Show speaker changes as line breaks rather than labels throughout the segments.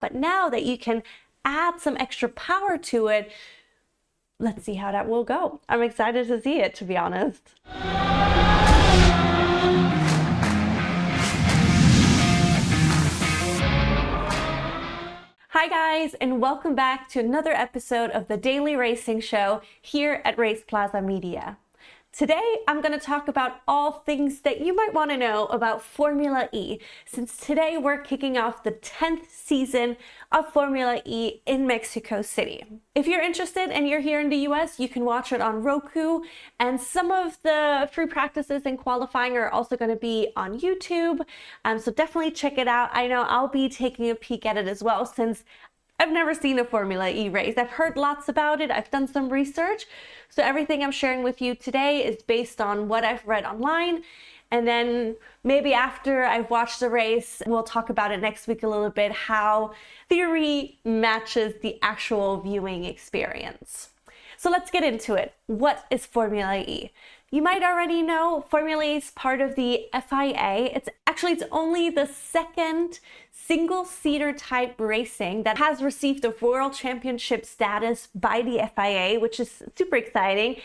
But now that you can add some extra power to it, let's see how that will go. I'm excited to see it, to be honest. Hi guys, and welcome back to another episode of the Daily Racing Show here at RacePlazaMedia. Today, I'm going to talk about all things that you might want to know about Formula E, since today we're kicking off the 10th season of Formula E in Mexico City. If you're interested and you're here in the US, you can watch it on Roku, and some of the free practices and qualifying are also going to be on YouTube, so definitely check it out. I know I'll be taking a peek at it as well, since I've never seen a Formula E race. I've heard lots about it. I've done some research. So everything I'm sharing with you today is based on what I've read online. And then maybe after I've watched the race, we'll talk about it next week a little bit, how theory matches the actual viewing experience. So let's get into it. What is Formula E? You might already know Formula E is part of the FIA. It's only the second single-seater type racing that has received a world championship status by the FIA, which is super exciting.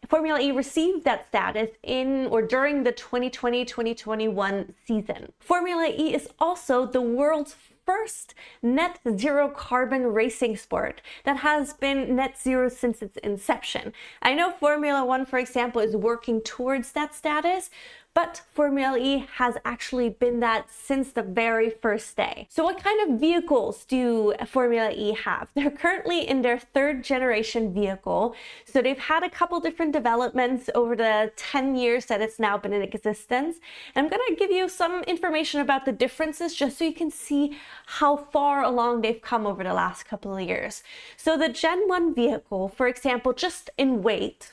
Formula E received that status in or during the 2020-2021 season. Formula E is also the world's first net zero carbon racing sport that has been net zero since its inception. I know Formula One, for example, is working towards that status, but Formula E has actually been that since the very first day. So what kind of vehicles do Formula E have? They're currently in their third generation vehicle. So they've had a couple different developments over the 10 years that it's now been in existence. And I'm gonna give you some information about the differences just so you can see how far along they've come over the last couple of years. So the Gen 1 vehicle, for example, just in weight,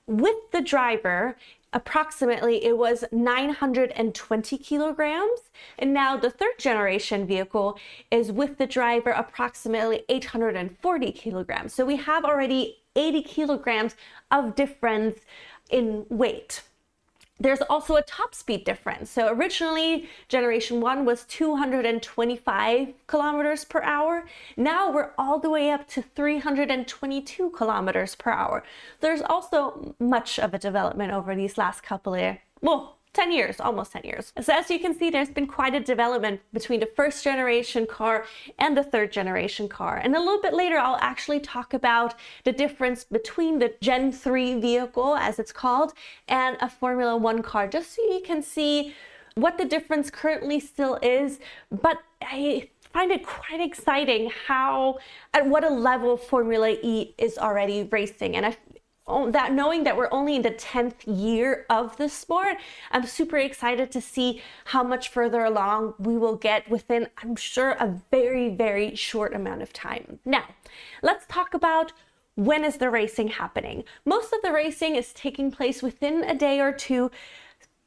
with the driver, approximately it was 920 kilograms, and now the third generation vehicle is with the driver approximately 840 kilograms. So we have already 80 kilograms of difference in weight. There's also a top speed difference. So originally, Generation 1 was 225 kilometers per hour. Now we're all the way up to 322 kilometers per hour. There's also much of a development over these last couple of, 10 years, almost 10 years. So as you can see, there's been quite a development between the first generation car and the third generation car. And a little bit later, I'll actually talk about the difference between the Gen 3 vehicle, as it's called, and a Formula One car, just so you can see what the difference currently still is. But I find it quite exciting at what a level Formula E is already racing. And knowing that we're only in the 10th year of the sport, I'm super excited to see how much further along we will get within, I'm sure, a very, very short amount of time. Now, let's talk about when is the racing happening. Most of the racing is taking place within a day or two,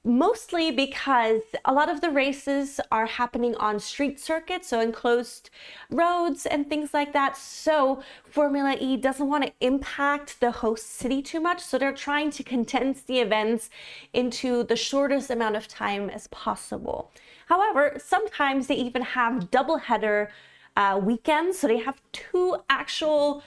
mostly because a lot of the races are happening on street circuits, so enclosed roads and things like that. So Formula E doesn't want to impact the host city too much, so they're trying to condense the events into the shortest amount of time as possible. However, sometimes they even have double header weekends, so they have two actual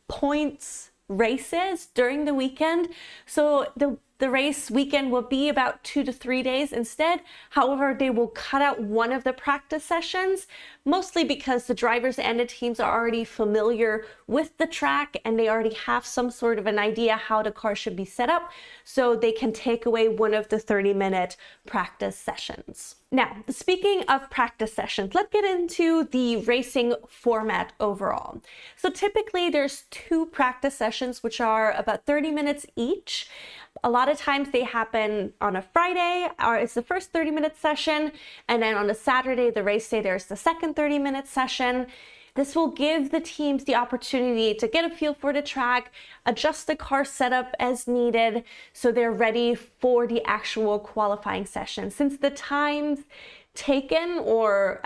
points races during the weekend. So the race weekend will be about 2 to 3 days instead. However, they will cut out one of the practice sessions, mostly because the drivers and the teams are already familiar with the track and they already have some sort of an idea how the car should be set up, so they can take away one of the 30-minute practice sessions. Now, speaking of practice sessions, let's get into the racing format overall. So typically there's 2 practice sessions, which are about 30 minutes each. A lot of times they happen on a Friday, or it's the first 30-minute session, and then on a Saturday, the race day, there's the second 30-minute session. This will give the teams the opportunity to get a feel for the track, adjust the car setup as needed, so they're ready for the actual qualifying session. Since the times taken or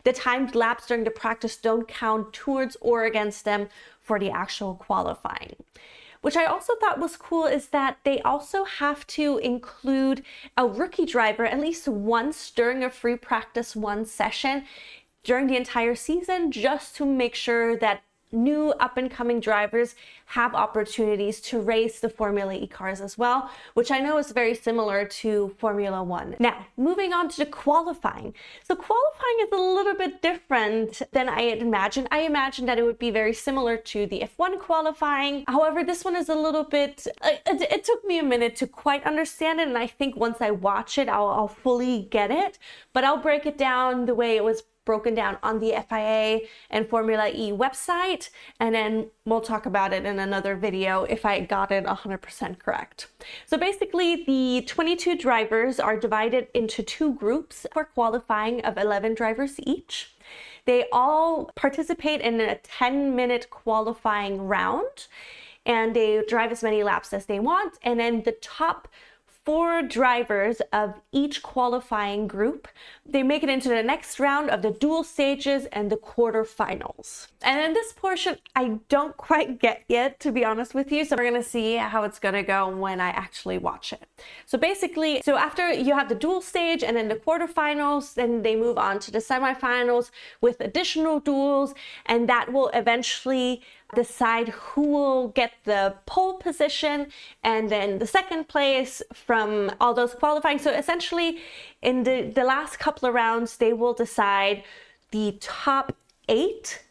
the timed laps during the practice don't count towards or against them for the actual qualifying. Which I also thought was cool is that they also have to include a rookie driver at least once during a free practice 1 session during the entire season, just to make sure that new up-and-coming drivers have opportunities to race the Formula E cars as well, which I know is very similar to Formula One. Now, moving on to the qualifying. So qualifying is a little bit different than I had imagined. I imagined that it would be very similar to the F1 qualifying. However, this one is a little bit, it took me a minute to quite understand it, and I think once I watch it, I'll fully get it, but I'll break it down the way it was broken down on the FIA and Formula E website, and then we'll talk about it in another video if I got it 100% correct. So basically, the 22 drivers are divided into 2 groups for qualifying of 11 drivers each. They all participate in a 10-minute qualifying round, and they drive as many laps as they want, and then the top 4 drivers of each qualifying group, they make it into the next round of the dual stages and the quarterfinals. And in this portion, I don't quite get yet, to be honest with you. So we're gonna see how it's gonna go when I actually watch it. So basically, after you have the dual stage and then the quarterfinals, then they move on to the semifinals with additional duels, and that will eventually decide who will get the pole position and then the second place from all those qualifying. So essentially, in the last couple of rounds, they will decide the top 8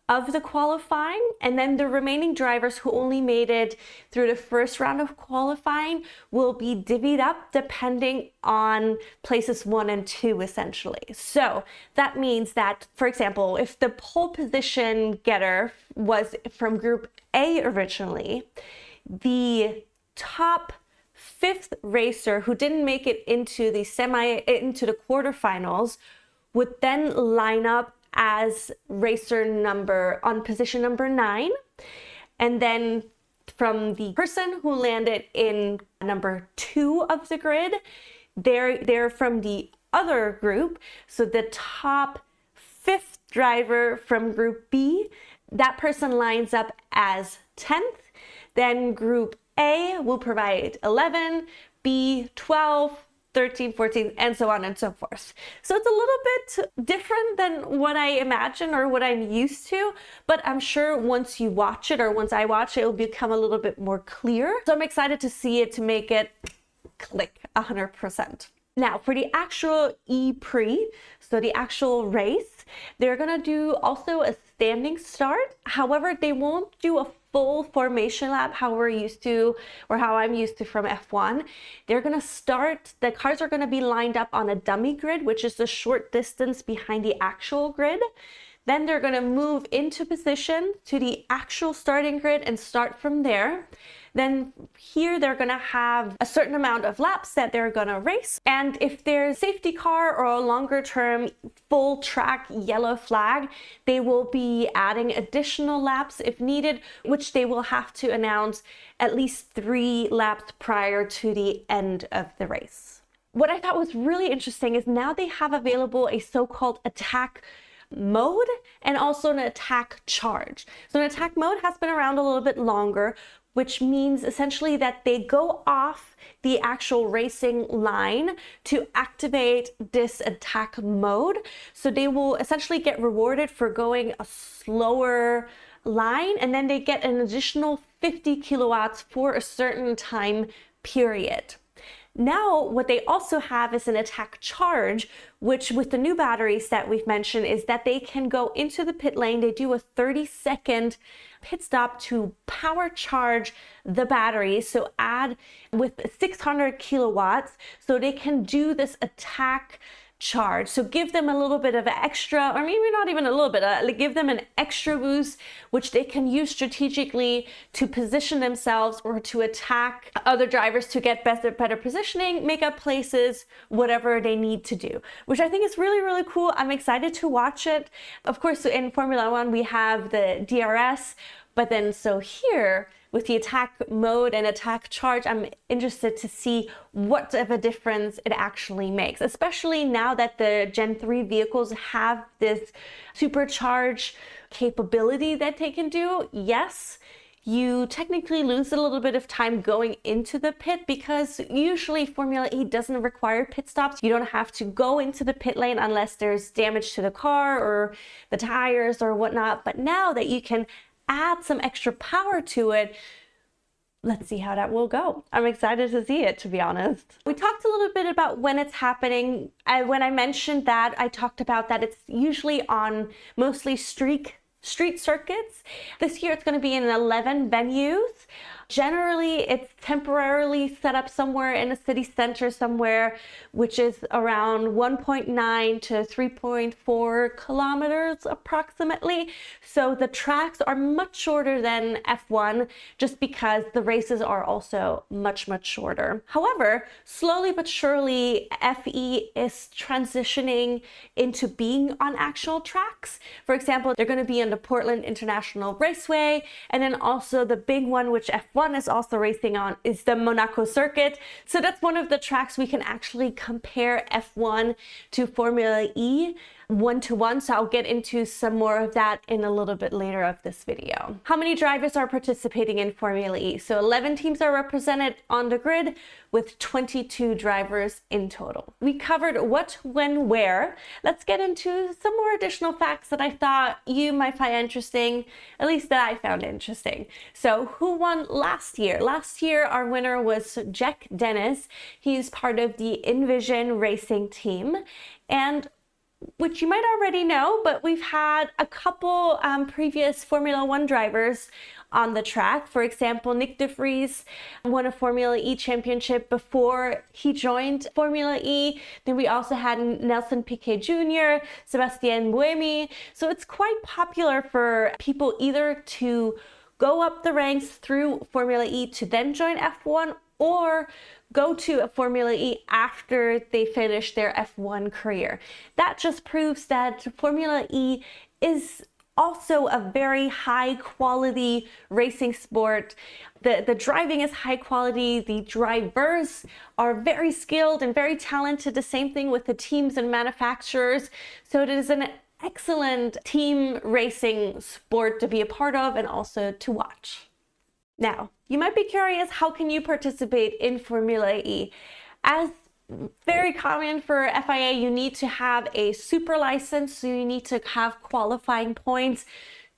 of the qualifying, and then the remaining drivers who only made it through the first round of qualifying will be divvied up depending on places 1 and 2, essentially. So that means that, for example, if the pole position getter was from Group A originally, the top 5th racer who didn't make it into the quarterfinals would then line up as racer on position number 9, and then from the person who landed in number 2 of the grid, they're from the other group. So the top 5th driver from Group B, that person lines up as 10th. Then Group A will provide 11, B 12, 13, 14, and so on and so forth. So it's a little bit different than what I imagine or what I'm used to, but I'm sure once you watch it, or once I watch it, it'll become a little bit more clear. So I'm excited to see it, to make it click 100%. Now, for the actual E-Prix, so the actual race, they're gonna do also a standing start. However, they won't do a full formation lap how we're used to, or how I'm used to from F1. They're gonna start, the cars are gonna be lined up on a dummy grid, which is a short distance behind the actual grid. Then they're gonna move into position to the actual starting grid and start from there. Then here they're gonna have a certain amount of laps that they're gonna race. And if there's a safety car or a longer term full track yellow flag, they will be adding additional laps if needed, which they will have to announce at least 3 laps prior to the end of the race. What I thought was really interesting is now they have available a so-called attack mode and also an attack charge. So an attack mode has been around a little bit longer, which means essentially that they go off the actual racing line to activate this attack mode. So they will essentially get rewarded for going a slower line, and then they get an additional 50 kilowatts for a certain time period. Now, what they also have is an attack charge, which with the new batteries that we've mentioned is that they can go into the pit lane. They do a 30-second pit stop to power charge the battery. So add with 600 kilowatts, so they can do this attack charge. So give them a little bit of extra, or maybe not even a little bit, give them an extra boost, which they can use strategically to position themselves or to attack other drivers to get better positioning, make up places, whatever they need to do, which I think is really, really cool. I'm excited to watch it. Of course, in Formula One, we have the DRS, but then so here, with the attack mode and attack charge, I'm interested to see what of a difference it actually makes, especially now that the Gen 3 vehicles have this supercharge capability that they can do. Yes, you technically lose a little bit of time going into the pit because usually Formula E doesn't require pit stops. You don't have to go into the pit lane unless there's damage to the car or the tires or whatnot. But now that you can add some extra power to it, let's see how that will go. I'm excited to see it, to be honest. We talked a little bit about when it's happening. When I mentioned that, I talked about that it's usually on mostly street circuits. This year it's going to be in 11 venues. Generally, it's temporarily set up somewhere in a city center somewhere, which is around 1.9 to 3.4 kilometers approximately. So the tracks are much shorter than F1 just because the races are also much shorter. However, slowly but surely, FE is transitioning into being on actual tracks. For example, they're going to be on the Portland International Raceway, and then also the big one, which F1 is also racing on, is the Monaco circuit. So that's one of the tracks we can actually compare F1 to Formula E 1-to-1. So I'll get into some more of that in a little bit later of this video. How many drivers are participating in Formula E? So 11 teams are represented on the grid with 22 drivers in total. We covered what, when, where. Let's get into some more additional facts that I thought you might find interesting, at least that I found interesting. So who won last year? Last year, our winner was Jack Dennis. He's part of the Envision Racing team, and which you might already know, but we've had a couple previous Formula One drivers on the track. For example, Nick de Vries won a Formula E championship before he joined Formula E. Then we also had Nelson Piquet Jr., Sebastian Buemi. So it's quite popular for people either to go up the ranks through Formula E to then join F1, or go to a Formula E after they finish their F1 career. That just proves that Formula E is also a very high quality racing sport. The driving is high quality, the drivers are very skilled and very talented, the same thing with the teams and manufacturers. So it is an excellent team racing sport to be a part of and also to watch. Now, you might be curious, how can you participate in Formula E? As very common for FIA, you need to have a super license, so you need to have qualifying points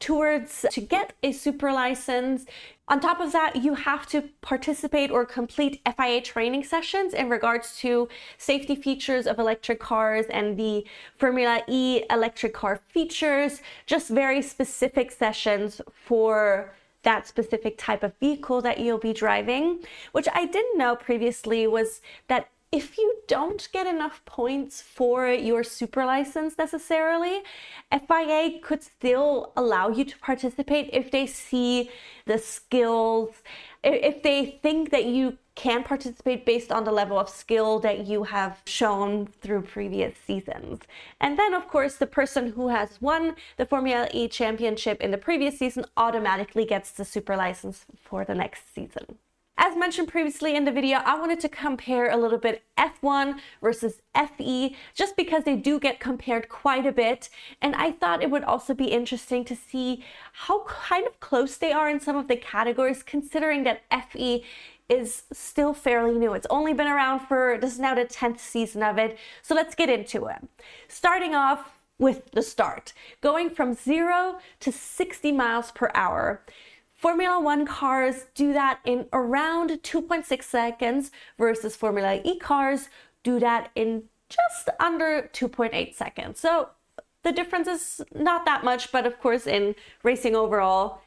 to get a super license. On top of that, you have to participate or complete FIA training sessions in regards to safety features of electric cars and the Formula E electric car features, just very specific sessions for that specific type of vehicle that you'll be driving. Which I didn't know previously was that if you don't get enough points for your super license necessarily, FIA could still allow you to participate if they see the skills, if they think that you can participate based on the level of skill that you have shown through previous seasons. And then, of course, the person who has won the Formula E championship in the previous season automatically gets the super license for the next season. As mentioned previously in the video, I wanted to compare a little bit F1 versus FE, just because they do get compared quite a bit. And I thought it would also be interesting to see how kind of close they are in some of the categories, considering that FE is still fairly new. It's only been around this is now the 10th season of it. So let's get into it. Starting off with the start, going from 0 to 60 miles per hour. Formula One cars do that in around 2.6 seconds versus Formula E cars do that in just under 2.8 seconds. So the difference is not that much, but of course in racing overall,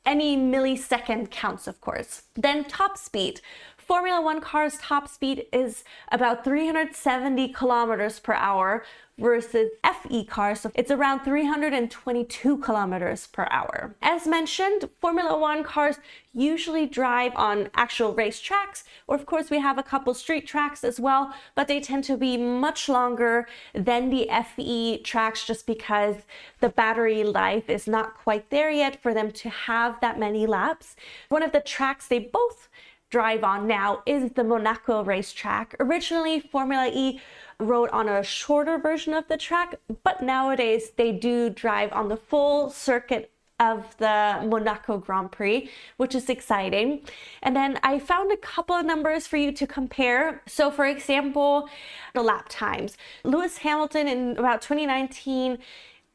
any millisecond counts, of course. Then top speed. Formula One cars' top speed is about 370 kilometers per hour versus FE cars, so it's around 322 kilometers per hour. As mentioned, Formula One cars usually drive on actual race tracks, or of course we have a couple street tracks as well, but they tend to be much longer than the FE tracks just because the battery life is not quite there yet for them to have that many laps. One of the tracks they both drive on now is the Monaco racetrack. Originally, Formula E rode on a shorter version of the track, but nowadays they do drive on the full circuit of the Monaco Grand Prix, which is exciting. And then I found a couple of numbers for you to compare. So for example, the lap times. Lewis Hamilton in about 2019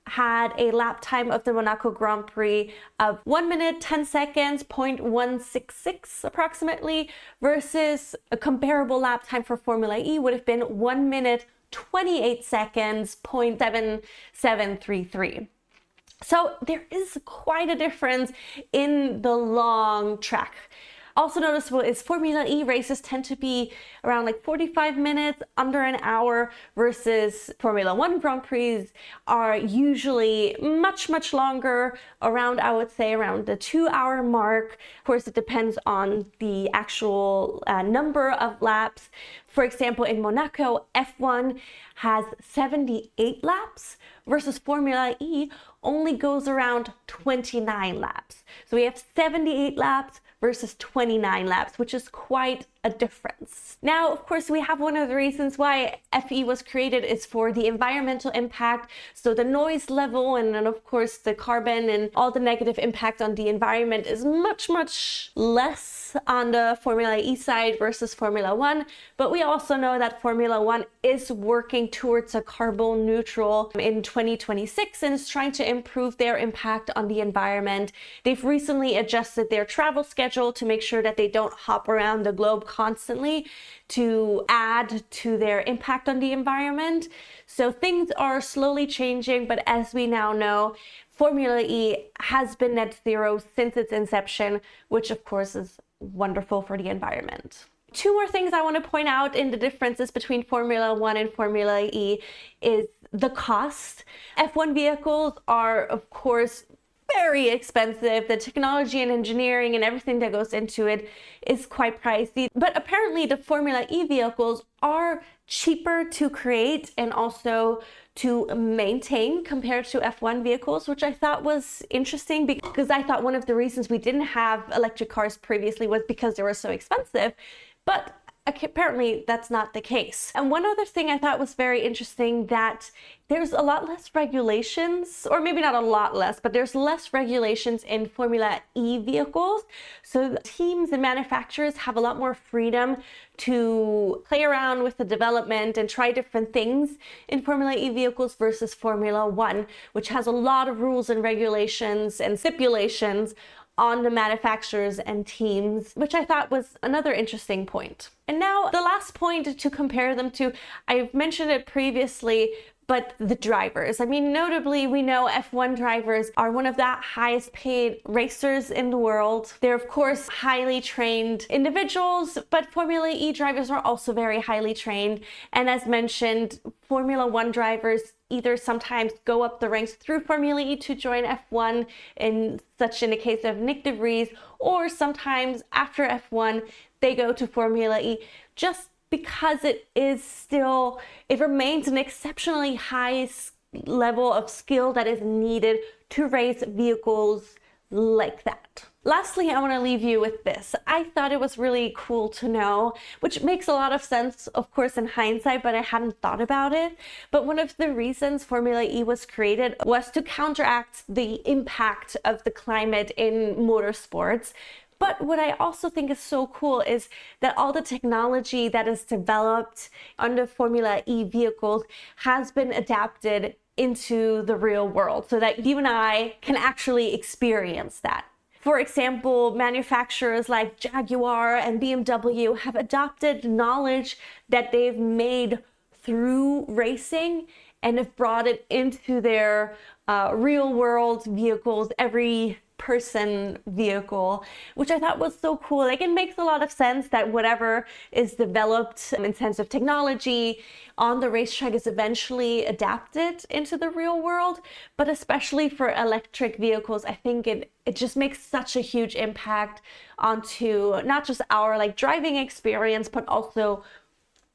had a lap time of the Monaco Grand Prix of 1 minute, 10 seconds, 0.166 approximately, versus a comparable lap time for Formula E would have been 1 minute, 28 seconds, 0.7733. So there is quite a difference in the long track. Also noticeable is Formula E races tend to be around like 45 minutes, under an hour, versus Formula One Grand Prix are usually much, much longer, around, I would say, around the 2-hour mark. Of course, it depends on the actual number of laps. For example, in Monaco, F1 has 78 laps versus Formula E only goes around 29 laps. So we have 78 laps versus 29 laps, which is quite a difference. Now, of course, we have one of the reasons why FE was created is for the environmental impact. So the noise level and then of course the carbon and all the negative impact on the environment is much, much less on the Formula E side versus Formula One. But we also know that Formula One is working towards a carbon neutral in 2026 and is trying to improve their impact on the environment. They've recently adjusted their travel schedule to make sure that they don't hop around the globe constantly to add to their impact on the environment. So things are slowly changing, but as we now know, Formula E has been net zero since its inception, which of course is wonderful for the environment. Two more things I want to point out in the differences between Formula One and Formula E is the cost. F1 vehicles are, of course, very expensive. The technology and engineering and everything that goes into it is quite pricey. But apparently the Formula E vehicles are cheaper to create and also to maintain compared to F1 vehicles, which I thought was interesting because I thought one of the reasons we didn't have electric cars previously was because they were so expensive. But apparently that's not the case. And one other thing I thought was very interesting, that there's a lot less regulations, or maybe not a lot less, but there's less regulations in Formula E vehicles. So teams and manufacturers have a lot more freedom to play around with the development and try different things in Formula E vehicles versus Formula One, which has a lot of rules and regulations and stipulations on the manufacturers and teams, which I thought was another interesting point. And now the last point to compare them to, I've mentioned it previously, but the drivers. I mean, notably, we know F1 drivers are one of the highest paid racers in the world. They're, of course, highly trained individuals, but Formula E drivers are also very highly trained. And as mentioned, Formula One drivers either sometimes go up the ranks through Formula E to join F1, in the case of Nick de Vries, or sometimes after F1, they go to Formula E just because it remains an exceptionally high level of skill that is needed to race vehicles like that. Lastly, I want to leave you with this. I thought it was really cool to know, which makes a lot of sense, of course, in hindsight, but I hadn't thought about it. But one of the reasons Formula E was created was to counteract the impact of the climate in motorsports. But what I also think is so cool is that all the technology that is developed under Formula E vehicles has been adapted into the real world so that you and I can actually experience that. For example, manufacturers like Jaguar and BMW have adopted knowledge that they've made through racing and have brought it into their real world vehicles, every person vehicle, which I thought was so cool. Like, it makes a lot of sense that whatever is developed in terms of technology on the racetrack is eventually adapted into the real world. But especially for electric vehicles, I think it just makes such a huge impact onto not just our driving experience, but also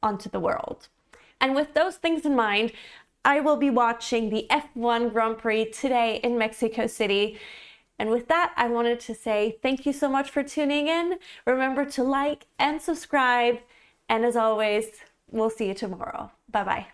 onto the world. And with those things in mind, I will be watching the F1 Grand Prix today in Mexico City. And with that, I wanted to say thank you so much for tuning in. Remember to like and subscribe. And as always, we'll see you tomorrow. Bye-bye.